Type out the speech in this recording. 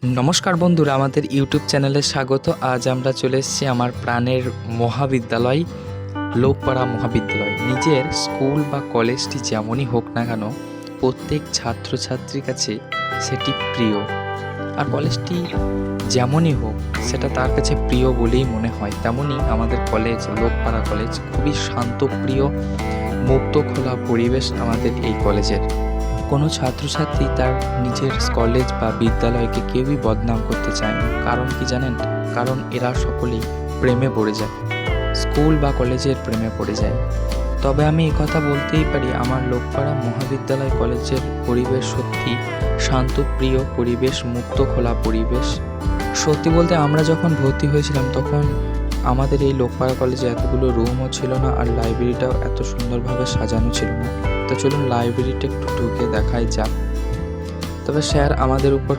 নমস্কার বন্ধুরা, আমাদের ইউটিউব চ্যানেলে স্বাগত। আজ আমরা চলে এসেছি আমার প্রাণের মহাবিদ্যালয়, লোকপাড়া মহাবিদ্যালয়। নিজের স্কুল বা কলেজটি যেমনই হোক না কেন, প্রত্যেক ছাত্রছাত্রীর কাছে সেটি প্রিয়। আর কলেজটি যেমনই হোক, সেটা তার কাছে প্রিয় বলেই মনে হয়। তেমনই আমাদের কলেজ, লোকপাড়া কলেজ, খুবই শান্তপ্রিয়, মুক্ত খোলা পরিবেশ আমাদের এই কলেজের। কোনো ছাত্রছাত্রী তার নিজের কলেজ বা বিদ্যালয়কে কেউই বদনাম করতে চায় না। কারণ কি জানেন? কারণ এরা সকলেই প্রেমে পড়ে যায়, স্কুল বা কলেজের প্রেমে পড়ে যায়। তবে আমি কথা বলতেই পারি, আমার লোকপাড়া মহাবিদ্যালয় কলেজের পরিবেশ সত্যি শান্তপ্রিয় পরিবেশ, মুক্ত খোলা পরিবেশ। সত্যি বলতে আমরা যখন ভর্তি হয়েছিলাম তখন আমাদের এই লোকপাড়া কলেজে এতগুলো রুমও ছিল না, আর লাইব্রেরিটাও এত সুন্দরভাবে সাজানো ছিল না। তো চলুন লাইব্রেরিটা একটু ঢুকে দেখাই যাক। তবে স্যার আমাদের উপর